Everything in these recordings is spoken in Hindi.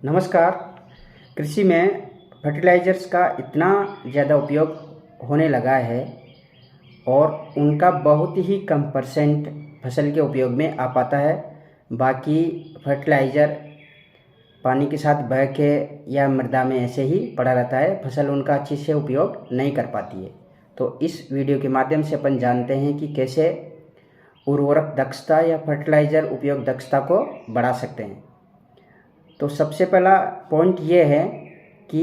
नमस्कार। कृषि में फर्टिलाइज़र्स का इतना ज़्यादा उपयोग होने लगा है और उनका बहुत ही कम परसेंट फसल के उपयोग में आ पाता है। बाकी फर्टिलाइज़र पानी के साथ बह के या मृदा में ऐसे ही पड़ा रहता है, फसल उनका अच्छे से उपयोग नहीं कर पाती है। तो इस वीडियो के माध्यम से अपन जानते हैं कि कैसे उर्वरक दक्षता या फर्टिलाइज़र उपयोग दक्षता को बढ़ा सकते हैं। तो सबसे पहला पॉइंट ये है कि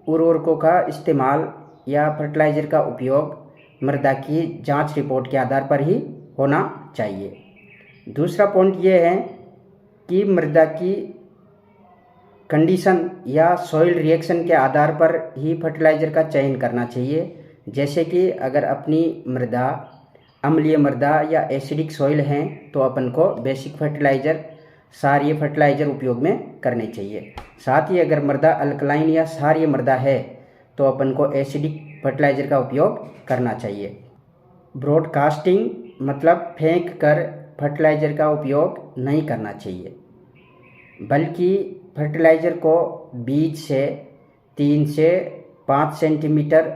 उर्वरकों का इस्तेमाल या फर्टिलाइज़र का उपयोग मृदा की जांच रिपोर्ट के आधार पर ही होना चाहिए। दूसरा पॉइंट ये है कि मृदा की कंडीशन या सॉइल रिएक्शन के आधार पर ही फर्टिलाइज़र का चयन करना चाहिए। जैसे कि अगर अपनी मृदा अम्लीय मृदा या एसिडिक सॉइल हैं तो अपन को बेसिक फर्टिलाइज़र क्षारीय फर्टिलाइज़र उपयोग में करने चाहिए। साथ ही अगर मृदा अल्कलाइन या क्षारीय मृदा है तो अपन को एसिडिक फर्टिलाइज़र का उपयोग करना चाहिए। ब्रॉडकास्टिंग मतलब फेंक कर फर्टिलाइज़र का उपयोग नहीं करना चाहिए, बल्कि फर्टिलाइज़र को बीज से 3 से 5 सेंटीमीटर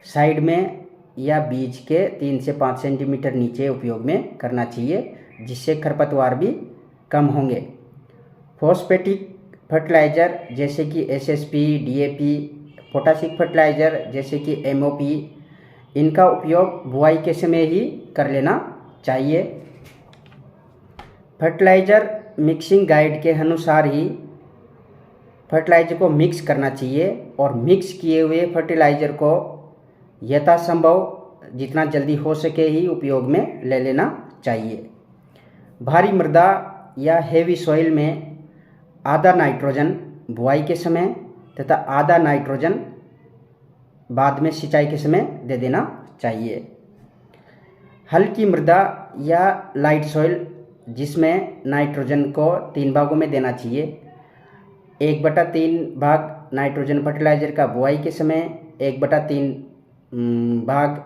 साइड में या बीज के 3 से 5 सेंटीमीटर नीचे उपयोग में करना चाहिए, जिससे खरपतवार भी कम होंगे। फॉस्फेटिक फर्टिलाइज़र जैसे कि एसएसपी, डीएपी, पोटासिक फर्टिलाइज़र जैसे कि एमओपी, इनका उपयोग बुआई के समय ही कर लेना चाहिए। फर्टिलाइज़र मिक्सिंग गाइड के अनुसार ही फर्टिलाइज़र को मिक्स करना चाहिए और मिक्स किए हुए फर्टिलाइज़र को यथासंभव जितना जल्दी हो सके ही उपयोग में ले लेना चाहिए। भारी मृदा या हेवी सॉइल में आधा नाइट्रोजन बुआई के समय तथा आधा नाइट्रोजन बाद में सिंचाई के समय दे देना चाहिए। हल्की मृदा या लाइट सॉइल जिसमें नाइट्रोजन को 3 भागों में देना चाहिए। 1/3 भाग नाइट्रोजन फर्टिलाइज़र का बुआई के समय, 1/3 भाग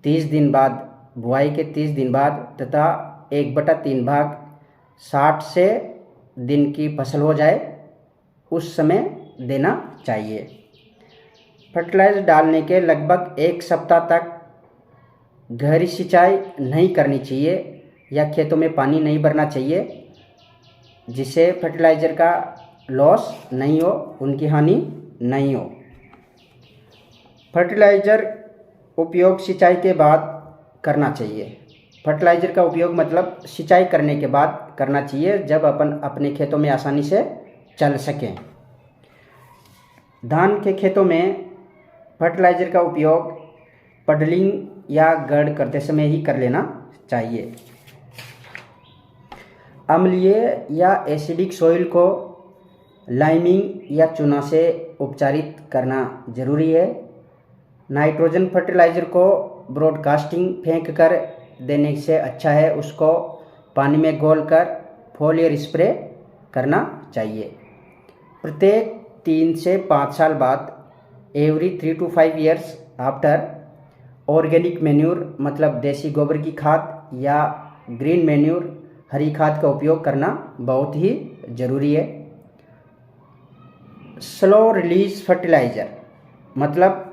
30 दिन बाद बुआई के 30 दिन बाद तथा 1/3 भाग 60 से दिन की फसल हो जाए उस समय देना चाहिए। फर्टिलाइज़र डालने के लगभग 1 सप्ताह तक गहरी सिंचाई नहीं करनी चाहिए या खेतों में पानी नहीं भरना चाहिए, जिससे फर्टिलाइज़र का लॉस नहीं हो, उनकी हानि नहीं हो। फर्टिलाइज़र उपयोग सिंचाई के बाद करना चाहिए। फर्टिलाइज़र का उपयोग मतलब सिंचाई करने के बाद करना चाहिए, जब अपन अपने खेतों में आसानी से चल सकें। धान के खेतों में फर्टिलाइज़र का उपयोग पडलिंग या गड़ करते समय ही कर लेना चाहिए। अम्लीय या एसिडिक सॉइल को लाइमिंग या चूना से उपचारित करना जरूरी है। नाइट्रोजन फर्टिलाइज़र को ब्रॉडकास्टिंग फेंक कर देने से अच्छा है उसको पानी में घोलकर फोलियर स्प्रे करना चाहिए। प्रत्येक 3 से 5 साल बाद every 3 to 5 years after organic manure मतलब देसी गोबर की खाद या ग्रीन मैन्यूर हरी खाद का उपयोग करना बहुत ही ज़रूरी है। स्लो रिलीज फर्टिलाइज़र मतलब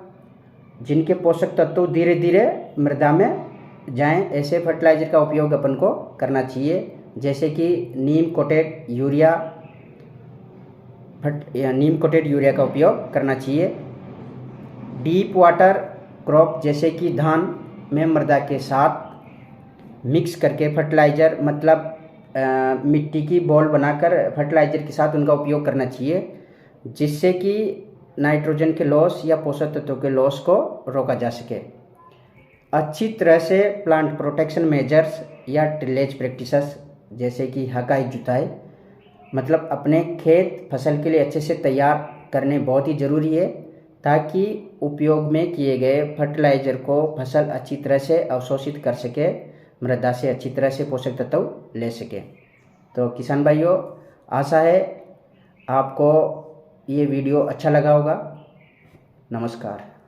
जिनके पोषक तत्व धीरे धीरे मृदा में जाएं, ऐसे फर्टिलाइज़र का उपयोग अपन को करना चाहिए। जैसे कि नीम कोटेड यूरिया का उपयोग करना चाहिए। डीप वाटर क्रॉप जैसे कि धान में मृदा के साथ मिक्स करके फर्टिलाइज़र मतलब मिट्टी की बॉल बनाकर फर्टिलाइज़र के साथ उनका उपयोग करना चाहिए, जिससे कि नाइट्रोजन के लॉस या पोषक तत्वों के लॉस को रोका जा सके। अच्छी तरह से प्लांट प्रोटेक्शन मेजर्स या टिलेज प्रैक्टिसेस जैसे कि हकाई जुताई मतलब अपने खेत फसल के लिए अच्छे से तैयार करने बहुत ही ज़रूरी है, ताकि उपयोग में किए गए फर्टिलाइज़र को फसल अच्छी तरह से अवशोषित कर सके, मृदा से अच्छी तरह से पोषक तत्व ले सके। तो किसान भाइयों, आशा है आपको ये वीडियो अच्छा लगा होगा। नमस्कार।